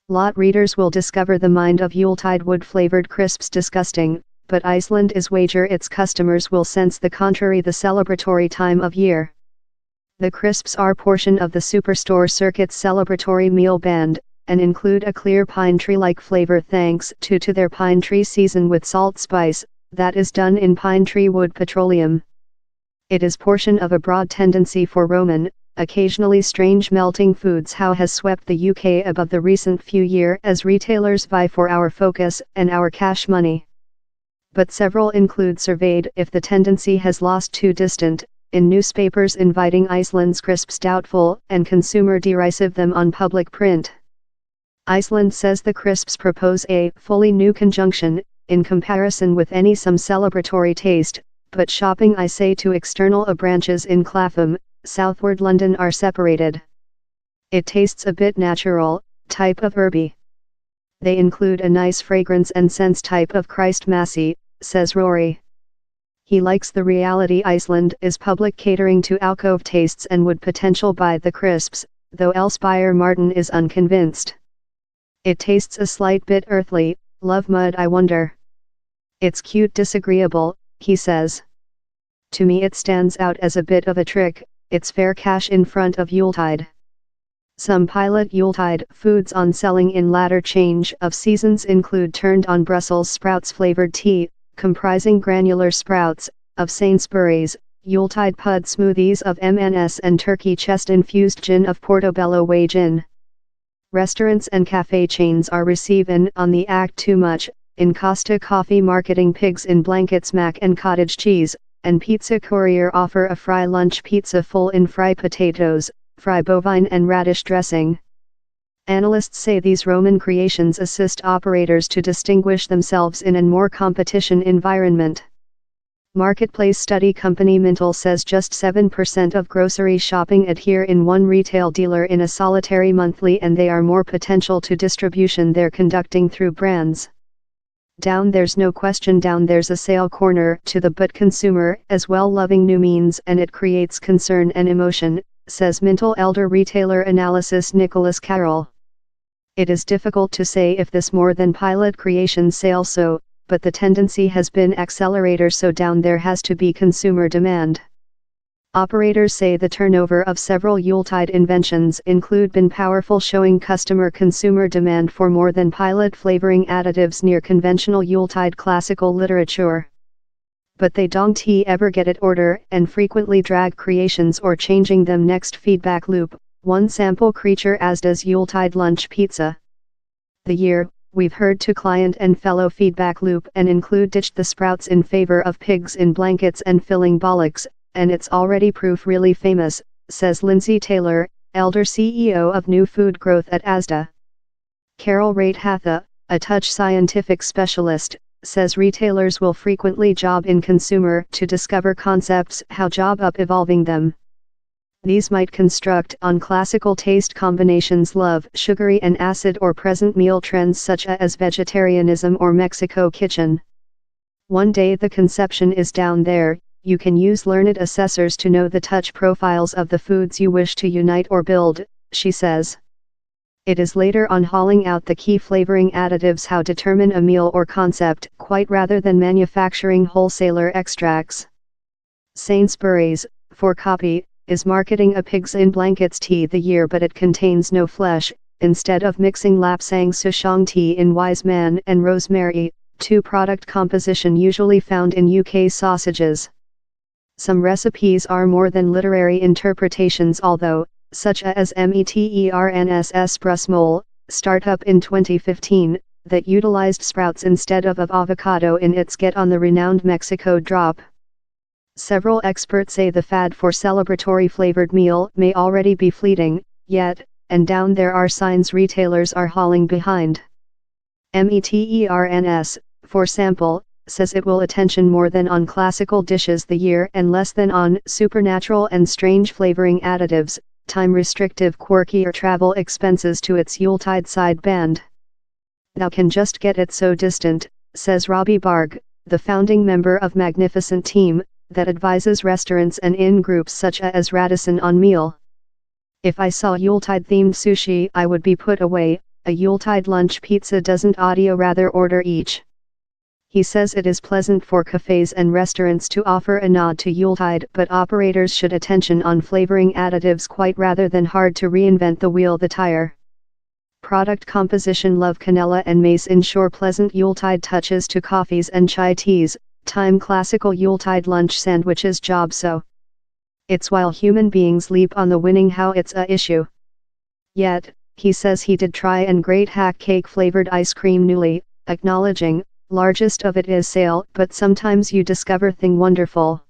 Lot readers will discover the mind of Yuletide wood-flavored crisps disgusting, but Iceland is wager its customers will sense the contrary the celebratory time of year. The crisps are portion of the Superstore Circuit's celebratory meal band, and include a clear pine tree-like flavor thanks to their pine tree season with salt spice, that is done in pine tree wood petroleum. It is portion of a broad tendency for Roman, occasionally strange melting foods how has swept the UK above the recent few years as retailers vie for our focus and our cash money. But several include surveyed if the tendency has lost too distant, in newspapers inviting Iceland's crisps doubtful and consumer derisive them on public print. Iceland says the crisps propose a fully new conjunction, in comparison with any some celebratory taste, but shopping I say to external branches in Clapham, southward London are separated. It tastes a bit natural, type of herby. They include a nice fragrance and sense type of Christ Massey, says Rory. He likes the reality Iceland is public catering to alcove tastes and would potential buy the crisps, though Elspire Martin is unconvinced. It tastes a slight bit earthly, love mud I wonder. It's cute disagreeable, he says. To me it stands out as a bit of a trick, it's fair cash in front of Yuletide. Some pilot Yuletide foods on selling in latter change of seasons include turned on Brussels sprouts flavored tea, comprising granular sprouts, of Sainsbury's, Yuletide pud smoothies of M&S and turkey chest infused gin of Portobello Way Gin. Restaurants and cafe chains are receiving on the act too much, in Costa Coffee marketing pigs in blankets mac and cottage cheese, and Pizza Courier offer a fry lunch pizza full in fry potatoes, fry bovine and radish dressing. Analysts say these Roman creations assist operators to distinguish themselves in a more competition environment. Marketplace study company Mintel says just 7% of grocery shopping adhere in one retail dealer in a solitary monthly and they are more potential to distribution they're conducting through brands. Down there's no question down there's a sale corner to the but consumer as well loving new means and it creates concern and emotion, says Mintel elder retailer analysis Nicholas Carroll. It is difficult to say if this more than pilot creation sale so, but the tendency has been accelerator so down there has to be consumer demand. Operators say the turnover of several Yuletide inventions include been powerful showing customer consumer demand for more than pilot flavoring additives near conventional Yuletide classical literature. But they don't ever get it order and frequently drag creations or changing them next feedback loop, one sample creature as does Yuletide lunch pizza. The year, we've heard to client and fellow feedback loop and include ditched the sprouts in favor of pigs in blankets and filling bollocks, and it's already proof really famous, says Lindsay Taylor, elder CEO of New Food Growth at Asda. Carol Rate-Hatha, a touch scientific specialist, says retailers will frequently job in consumer to discover concepts how job up evolving them. These might construct on classical taste combinations love sugary and acid or present meal trends such as vegetarianism or Mexico kitchen. One day the conception is down there, you can use learned assessors to know the touch profiles of the foods you wish to unite or build, she says. It is later on hauling out the key flavoring additives how determine a meal or concept quite rather than manufacturing wholesaler extracts. Sainsbury's, for copy, is marketing a pigs in blankets tea the year but it contains no flesh, instead of mixing lapsang souchong tea in wise man and rosemary, two product composition usually found in UK sausages. Some recipes are more than literary interpretations although, such as Meterns Brusmole, startup in 2015, that utilized sprouts instead of avocado in its get on the renowned Mexico drop. Several experts say the fad for celebratory flavored meal may already be fleeting, yet, and down there are signs retailers are hauling behind. Meterns, for sample, says it will attention more than on classical dishes the year and less than on supernatural and strange flavoring additives, time-restrictive quirky or travel expenses to its Yuletide side band. Thou can just get it so distant, says Robbie Barg, the founding member of Magnificent Team, that advises restaurants and inn groups such as Radisson on meal. If I saw Yuletide-themed sushi I would be put away, a Yuletide lunch pizza doesn't audio rather order each. He says it is pleasant for cafes and restaurants to offer a nod to Yuletide, but operators should attention on flavoring additives quite rather than hard to reinvent the wheel the tire. Product composition: love canela and mace ensure pleasant Yuletide touches to coffees and chai teas, time classical Yuletide lunch sandwiches job so. It's while human beings leap on the winning how it's a issue. Yet, he says he did try and great hack cake flavored ice cream newly, acknowledging, largest of it is sale but sometimes you discover thing wonderful.